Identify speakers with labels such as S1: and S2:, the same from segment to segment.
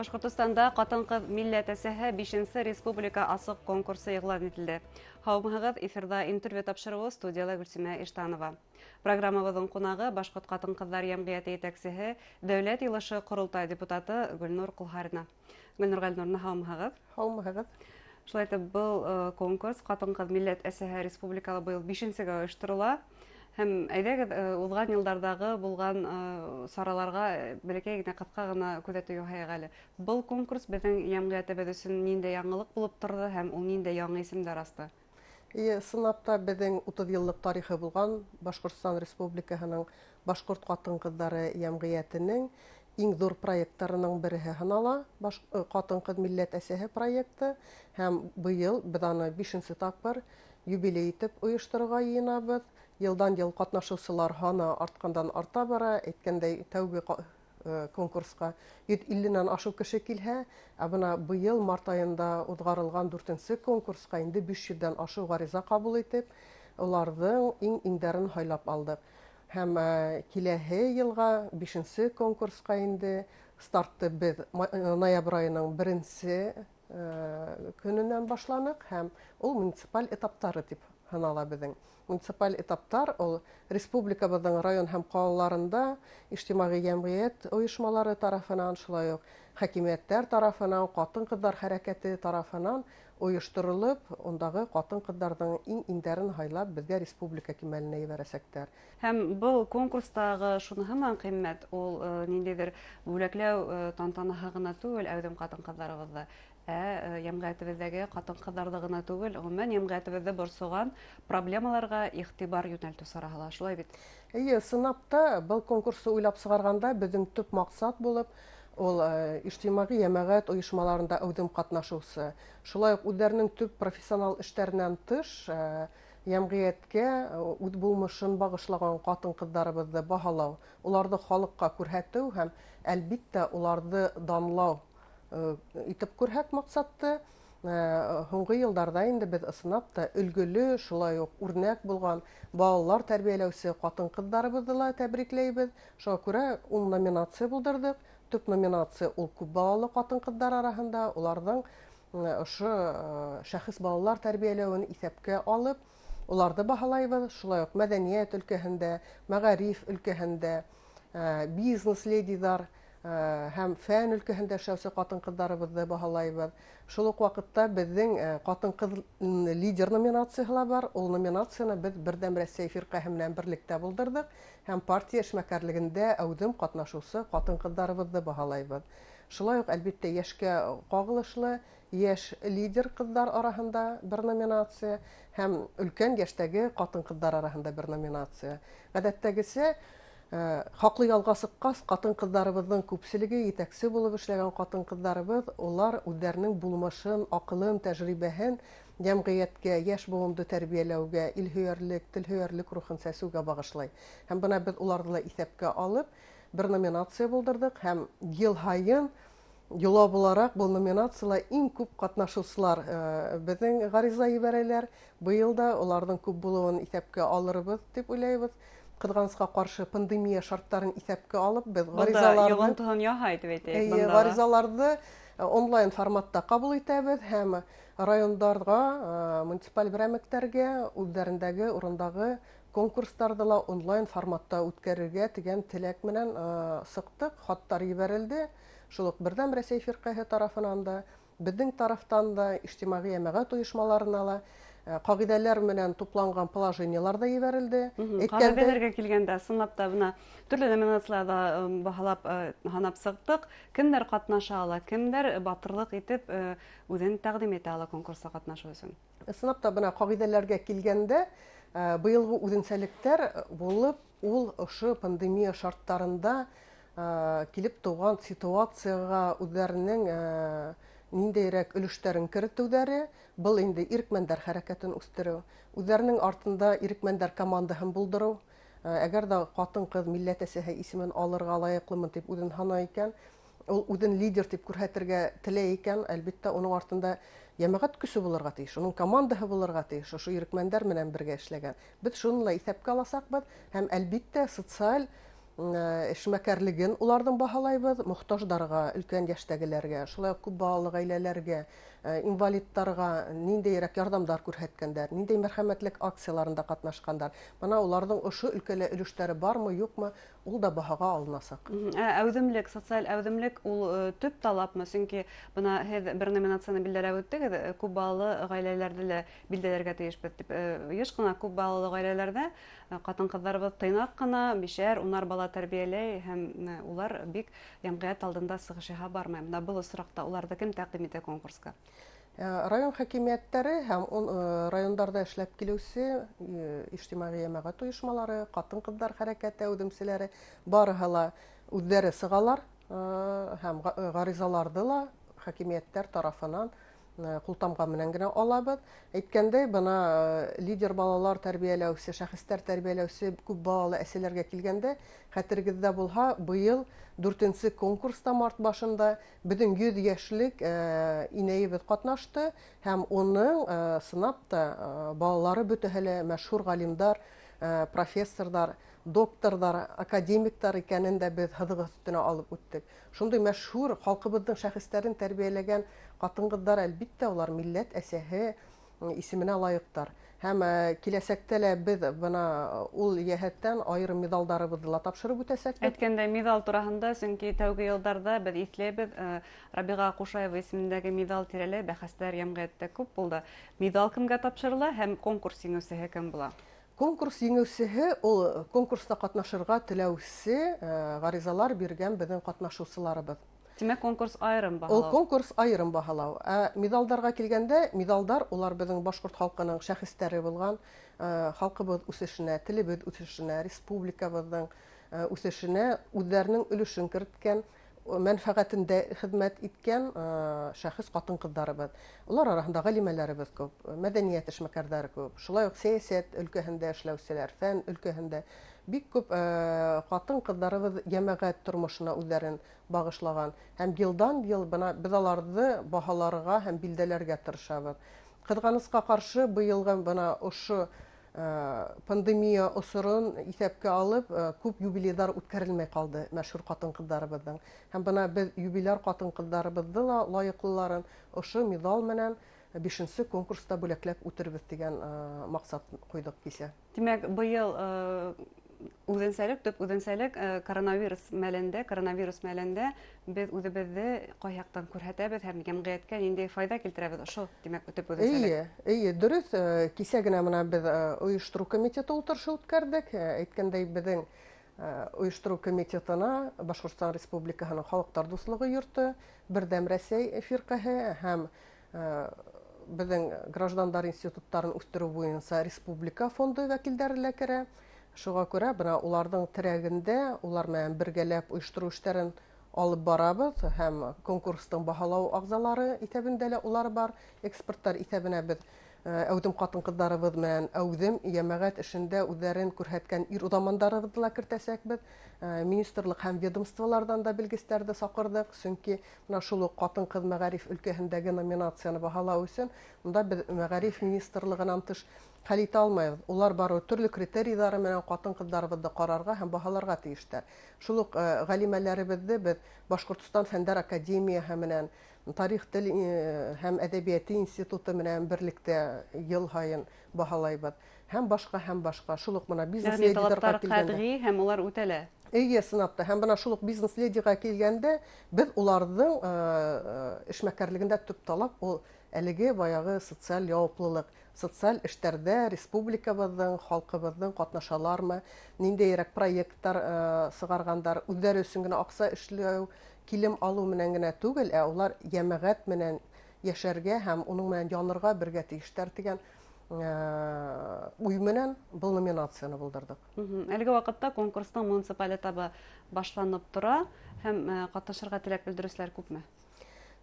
S1: Башкортостанда Катын-кыз милләт әсәһе 5-нче республика асык конкурсы игълан ителде. Һаумыгыз, эфирда интервью тапшыруы студияда Гөлсимә Иштанова. Программабызның кунагы Башкорт катын-кызлар җәмгыяте итәкчесе, Дәүләт Йылышы Корылтай депутаты Гөлнур Кулхарина. Гөлнур Гөлнурны һаумыгыз.
S2: Һаумыгыз.
S1: Шулай итеп, был конкурс Катын-кыз милләт әсәһе республикалы быел 5-нчегә оештырыла. Һәм әйдәгез узган еллардагы булган сараларга бәләкәй генә кыска гына күзәтү яһаек әле. Был конкурс безнең җәмгыятебез өчен нинди яңалык булып торды һәм ул нинди яңа исемдәр асты?
S2: Сынапта безнең 30 еллык тарихы булган Башкортстан Республикаһының Башкорт катын-кызлары җәмгыятенең иң зур проектларының бере һанала. Катын-кыз милләт әсәһе проекты һәм быел без аны 5-нче тапкыр юбилей итеп оештырырга җыенабыз. Елдан-ел катнашучылар һаны арткандан арта бара. Әйткәндәй, тәүге конкурска 150-нән ашу кеше килһә, ә бына быел март аенда узгарылган 4-нче конкурска инде 500-дән ашу гариза кабул итеп, уларның иң-иңдәрен һайлап алдык. Һәм киләһе елга 5-нче конкурска инде стартты без ноябрь аеның 1-нче көненнән башланык һәм ул муниципаль этаптары дип һанала безнең. Муниципаль этаптар ул республикабызның район һәм калаларында иҗтимагый җәмгыять оешмалары тарафынан, шулай ук хакимияттәр тарафынан, катын-кызлар хәрәкәте тарафынан оештырылып, ондагы катын-кызларның иң-иңдәрен һайлап безгә республика кимәленә җибәрәсәктәр.
S1: Һәм был конкурстагы шуныһы менән кыйммәт, ул ниндидер бүләкләү тантанаһы гына түгел, әүдем катын-кызларыбызды. Җәмгыятебездәге катын-кызларда гына түгел, гомумән җәмгыятебезне борсыган проблемаларга игътибар юнәлтү сараһы, шулай бит?
S2: Сынапта был конкурсты уйлап сыгарганда безнең төп максат булып, ул иҗтимагый җәмәгать оешмаларында әүдем катнашучы. Шулай ук үзләренең төп профессиональ эшләреннән тыш җәмгыятькә үз булмышын багышлаган катын-кызларыбызны баһалау, уларны халыкка күрһәтү һәм әлбиттә уларны данлау итеп күрһәк максатты. Һуңгы елларда инде без ысынапта өлгеле, шулай ук үрнәк булган балалар тәрбияләүче катын-кызларыбызны ла тәбрикләйбез. Шуңа күрә 10 номинация булдырдык. Төп номинация ул күп балалы катын-кызлар арасында, уларның шәхес балалар тәрбияләүен исәпкә алып, уларны баһалайбыз. Шулай ук мәдәният өлкәһендә, мәгариф өлкәһендә, бизнес ледилар һәм фән өлкәһендә эшләүче катын-кызларыбызны баһалайбыз. Шул ук вакытта безнең катын-кыз лидер номинацияһы бар. Ул номинацияны без Бердәм Россия фиркаһы белән берлектә булдырдык һәм партия эшмәкәрлегендә әүдем катнашучы катын-кызларыбызны баһалайбыз. Шулай ук әлбиттә яшькә кагылышлы яшь лидер кызлар арасында бер номинация һәм өлкән яшьтәге катын-кызлар арасында бер номинация. Гадәттәгесә хаклы ялга сыккас катын-кызларыбызның күпселеге итәкче булып эшләгән катын-кызларыбыз, улар үзләренең булмышын, акылын, тәҗрибәһен җәмгыятькә, яшь буынды тәрбияләүгә, илһөярлек, телһөярлек рухын сәсүгә багышлай. Һәм бына без уларны исәпкә алып, бер номинация булдырдык һәм ел һайын юла буларак бу номинациялар иң күп катнашучылар безнең гариза җибәрәләр. Быел да уларның күп булуын исәпкә алырбыз дип уйлыйбыз. Кызганычка каршы пандемия шартларын исәпкә алып, без гаризаларны онлайн форматта кабул итәбез һәм районнарга, муниципаль берәмлектәргә үзләрендәге урындагы конкурсларда ла онлайн форматта үткәрергә дигән теләк белән сыктык, хаттар җибәрелде. Шул ук Бердәм Россия фиркаһы тарафыннан да, безнең тарафтан да иҗтимагый җәмәгать оешмаларына ла кагыйдәләр белән тупланган положениелар да җибәрелде.
S1: Кагыйдәләргә килгәндә, сынапта бына төрле номинацияларда баһалап һанап сыктык. Кемнәр катнаша ала, кемнәр батырлык итеп үзен тәкъдим итә ала конкурста катнашу өчен?
S2: Сынапта бына кагыйдәләргә килгәндә, быелгы үзенчәлектәр булып, ул ошо пандемия шартларында килеп туган ситуацияга үзләренең ниндәйрәк өлештәрен кертүдәре, был инде ирекмәннәр хәрәкәтен үстерү, үзләренең артында ирекмәннәр командаһын булдыру. Әгәр дә катын-кыз милләт әсәһе исемен алырга лаеклымын дип үзен һанай икән, ул үзен лидер дип күрһәтергә теләй икән, әлбиттә уның артында җәмәгать көче булырга тиеш, уның командаһы булырга тиеш, ошо ирекмәннәр менән бергә эшләгән. Без шуны ла исәпкә аласакбыз һәм әлбиттә социаль эшмәкәрлеген уларның баһалайбыз, мохтаждарга, өлкән яшьтәгеләргә, шулай ук күп балалы гаиләләргә, инвалидтарга ниндәйрәк ярдәмдар күрһәткәннәр, ниндәй мәрхәмәтлек акцияларында катнашкандар. Менә уларның ошо өлкәлә өлештәре бармы, юкмы, ул да баһага алынасак.
S1: Әүдемлек, социаль әүдемлек ул төп талапмы? Сөнки бына һеҙ бер номинацияны билдәләп үттегеҙ, күп балалы ғаиләләрҙе лә билдәләргә тейешбеҙ дип. Йыш ҡына күп балалы ғаиләләрҙә ҡатын-ҡыҙҙарыбыҙ тыйнаҡ ҡына, бишәр, унар бала тәрбиәләй һәм улар бик йәмғиәт алдында сығыш яһап бармай. Бына был осраҡта уларҙы кем тәҡдим итә конкурска?
S2: Район хакимияттәре һәм райондарда эшләп килеүсе иҗтимагый йәмәғәт оешмалары, ҡатын-ҡыҙҙар хәрәкәте әүдемселәре барыһы ла үҙҙәре сығалар һәм ғаризаларҙы ла хакимияттәр тарафынан ҡултамға менән генә алабыҙ. Әйткәндәй, бына лидер балалар тәрбиәләүсе, шәхестәр тәрбиәләүсе күп балалы әсәләргә килгәндә, хәтерегеҙҙә булһа, быйыл 4-нче конкурста март башында беҙҙең 100 йәшлек инәйебеҙ ҡатнашты һәм уның сынапта балалары бөтәһе лә мәшһүр ғалимдар, профессорҙар, докторҙар, академиктар икәнен дә беҙ һыҙығы өҫтөнә алып үттек. Шундай мәшһүр халҡыбыҙҙың шәхестәрен тәрбиәләгән ҡатын-ҡыҙҙар, әлбиттә, улар милләт әсәһе исеменә лайыҡтар. Һәм киләсәктә лә беҙ бына ул йәһәттән айырым миҙалдарыбыҙҙы ла тапшырып үтәсәкбеҙ.
S1: Әйткәндәй, миҙал тураһында, сөнки тәүге йылдарҙа беҙ иҫләйбеҙ, Рабиға Ҡушаева исемендәге миҙал тирәләй бәхәстәр йәмғиәттә күп булды. Миҙал кемгә тапшырыла һәм конкурс еңеүсеһе кем була?
S2: Конкурс еңеүсеһе ул конкурста ҡатнашырға теләүсе ғаризалар биргән беҙҙең ҡатнашыусыларыбыҙ.
S1: Тимәк, конкурс айырым
S2: Ул
S1: баһалау.
S2: конкурс айырым баһалау. Миҙалдарға килгәндә, миҙалдар улар беҙҙең башҡорт халҡының шәхестәре булған, халҡыбыҙ үҫешенә, телебеҙ үҫешенә, республикабыҙҙың үҫешенә үҙҙәренең өлөшөн керткән, мәнфәғәтендә хеҙмәт иткән шәхес ҡатын-ҡыҙҙарыбыҙ. Улар араһында ғалимәләребеҙ күп, мәҙәниәт эшмәкәрҙәре күп, шулай уҡ сәйәсәт өлкәһендә эшләүселәр, фән өлкәһендә бик күп ҡатын-ҡыҙҙарыбыҙ йәмәғәт тормошона үҙҙәрен бағышлаған. Һәм йылдан-йыл бына беҙ аларҙы баһаларға һәм билдәләргә тырышабыҙ. Ҡыҙғанысҡа ҡаршы, быйылғы бына ошо пандемия осорон иҫәпкә алып, күп юбилейҙар үткәрелмәй ҡалды мәшһүр ҡатын-ҡыҙҙарыбыҙҙың. Һәм бына беҙ юбиляр ҡатын-ҡыҙҙарыбыҙҙы ла лайыҡлыларын ошо миҙал менән 5-нче конкурста бүләкләп үтербеҙ дигән маҡсат ҡуйҙыҡ кисә.
S1: Тимәк, быйыл үҙенсәлек, төп үҙенсәлек коронавирус мәлендә беҙ үҙебеҙҙе ҡайһы яҡтан күрһәтәбеҙ һәм йәмғиәткә ниндәй файҙа килтерәбеҙ, ошо тимәк төп үҙенсәлек.
S2: Эйе, дөрөҫ. Кисә генә менә беҙ ойоштороу комитеты ултырышы үткәрҙек. Әйткәндәй, беҙҙең ойоштороу комитетына Башҡортостан Республикаһының Халыҡтар дуҫлығы йорто, Берҙәм Рәсәй фирҡаһы һәм беҙҙең граждандар институттарын үҫтереү буйынса республика фонды вәкилдәре лә керә. Шуға күрә бына уларҙың терәгендә улар менән бергәләп ойоштороу эштәрен алып барабыҙ һәм конкурстың баһалау ағзалары иҫәбендә лә улар бар. Эксперттар иҫәбенә беҙ әүҙем ҡатын-ҡыҙҙарыбыҙ менән әүҙем йәмәғәт эшендә үҙҙәрен күрһәткән ир-уҙамандарыбыҙҙы ла кертәсәкбеҙ. Министрлыҡ һәм ведомстволарҙан да белгестәрҙе саҡырҙыҡ, сөнки шул уҡ ҡатын-ҡыҙ мәғариф өлкәһендәге номинацияны баһалау өсөн унда беҙ мәғариф министрлығынан тыш хәл итә алмайбыҙ. Улар барыу төрлө критерийҙары менән ҡатын-ҡыҙҙарыбыҙҙы ҡарарға һәм баһаларға тейештәр. Шул уҡ ғалимәләребеҙҙе беҙ Башҡортостан Фәндәр академияһы менән, Тарих, тел һәм әҙәбиәте институты менән берлектә йыл һайын баһалайбыҙ. Һәм башҡа. Шул уҡ бына бизнес-ледиҙарға килгәндә.
S1: Ҡәтғи һәм улар үтәлә.
S2: Эйе, сынапта. Һәм бына шул уҡ бизнес-ледиға килгәндә беҙ уларҙың эшмәкәрлегендә төп талап ул әлеге баяғы социаль яуаплылыҡ. Социаль эштәрҙә республикабыҙҙың, халҡыбыҙҙың ҡатнашалармы, ниндәйерәк проекттар сығарғандар, үҙҙәре өсөн генә аҡса эшләү, килем алыу менән генә түгел, улар йәмәғәт менән йәшәргә һәм уның менән янырға бергә тейештәр тигән уй менән был номинацияны булдырдык.
S1: Әлеге ваҡытта конкурстың муниципаль этабы башланып тора һәм ҡатнашырға теләк белдереүселәр күпме?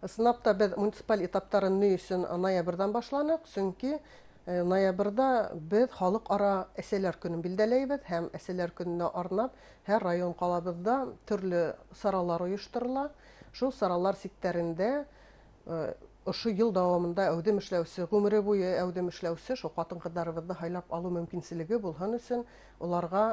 S2: Сынапта беҙ муниципаль этаптарын ни өсөн ноябрҙан башланыҡ, сөнки ноябрҙа беҙ халыҡ-ара әсәләр көнөн билдәләйбеҙ һәм әсәләр көнөнә арнап һәр район ҡалабыҙҙа төрлө саралар ойошторола. Шул саралар сиктәрендә ошо ел дәвамында әүдем эшләүсе, гомере буе әүдем эшләүсе, шул хатын-кызларыбызны һайлап алу мөмкинчелеге булган өчен уларга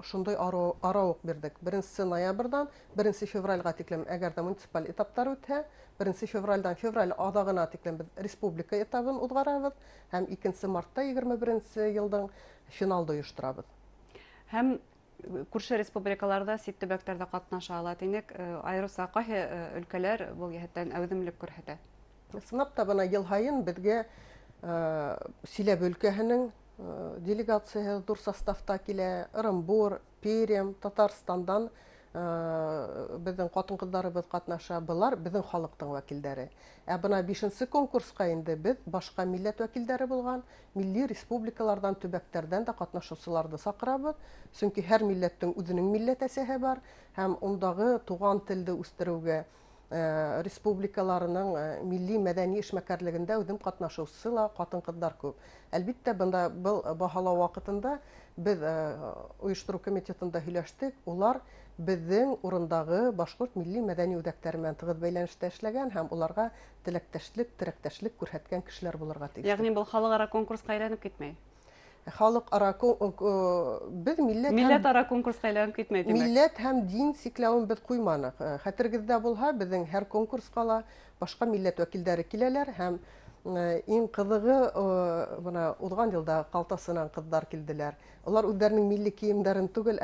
S2: шундай араук бирдек. 1 ноябрьдан 1 февральгә тиклем, әгәр дә муниципаль этаптар үтә, 1 февральдан февраль адагына тиклем без республика этабын узгарабыз һәм 2 мартта 21 елның финалды оештырабыз.
S1: Һәм күрше республикаларда сит төбәктәрдә катнаша ала тинек, айрыса кайһы өлкәләр бу җәһәттән әүдемлек күрһәтә.
S2: Сынапта бына ел һайын безгә Силәбе өлкәһенең делегацияһы дур составта килә, Ырымбур, Перем, Татарстандан безнең хатын-кызларыбыз катнаша. Булар безнең халыктың вәкилләре. Бына 5нче конкурска инде без башка милләт вәкилләре булган, милли республикалардан, төбәктәрдән дә катнашучыларны сакырабыз. Чөнки һәр милләттең үзенең милләт әсәһе бар һәм ундагы туган телде үстерүгә республикаларының милли мәдәни эшмәкәрлегендә үдем катнашучылар, хатын-кызлар күп. Әлбиттә, бында был баһалау вакытында без оештыру комитетында һөйләштек. Улар безнең урындагы башкорт милли мәдәни үзәкләре белән тыгыз бәйләнештә эшләгән һәм уларга теләктәшлек күрһәткән кешеләр булырга тиеш.
S1: Ягъни бу халыкара конкурска әйләнеп китмәй.
S2: Халыкара без
S1: Милләтара конкурска әйләнеп китмәй димәк.
S2: Милләт һәм дин сикләвен без куйманык. Хәтергездә булһа, безнең һәр конкурска башка милләт вәкилләре киләләр һәм иң кызыгы бuna узган елда Калтасынан кызлар килделәр. Улар үзләренең милли киемнәрен түгел,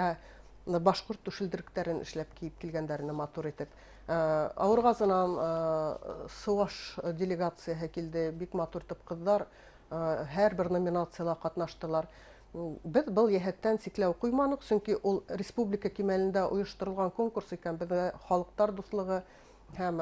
S2: башкорт түшелдеректәрен эшләп киеп килгәннәрне матур итеп. Авыргазынан Суаш делегацияһы килде, бик матур итеп кызлар һәр бер номинацияларда катнаштылар. Без был яһәттән сикләү куйманык, чөнки ул республика кимәлендә оештырылган конкурс икән, бездә халыктар дуслыгы һәм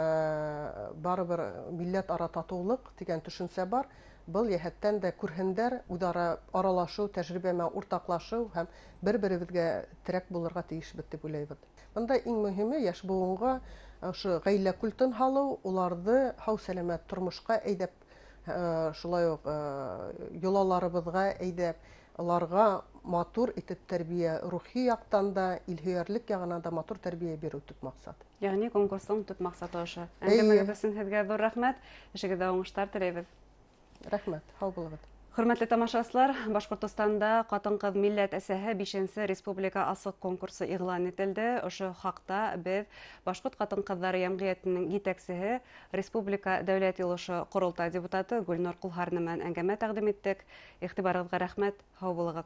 S2: барыбер милләт ара татулык дигән төшенсә бар. Был яһәттән дә күрһендәр, үзара аралашу, тәҗрибәмә уртаклашу һәм бер-беребезгә терәк булырга тиеш бит дип уйлыйбыз. Монда иң мөһиме яшь буынга ошо гаилә культын халу, уларны хау-сәламәт тормышка әйдәп, шулай ук йолаларыбызга әйдәп, уларга матур итеп тәрбия, рухи яктан да, илһөярлек ягынан да матур тәрбия бирү төп максат.
S1: Ягъни конкурсның төп максаты ошо. Әңгәмәгез өчен сезгә зур рәхмәт. Эшегездә уңышлар теләйбез.
S2: Рәхмәт, һау булыгыз.
S1: Хөрмәтле тамашачылар, Башкортстанда хатын-кыз милләт әсәһе 5нче республика асык конкурсы игълан ителде. Ошо хакта без Башкорт хатын-кызлары җәмгыятенең җитәкчесе, Республика дәүләт юлышы Корылтай депутаты Гөлнур Кулхарны белән әңгәмә тәкъдим иттек. Игътибарыгызга рәхмәт, һау булыгыз.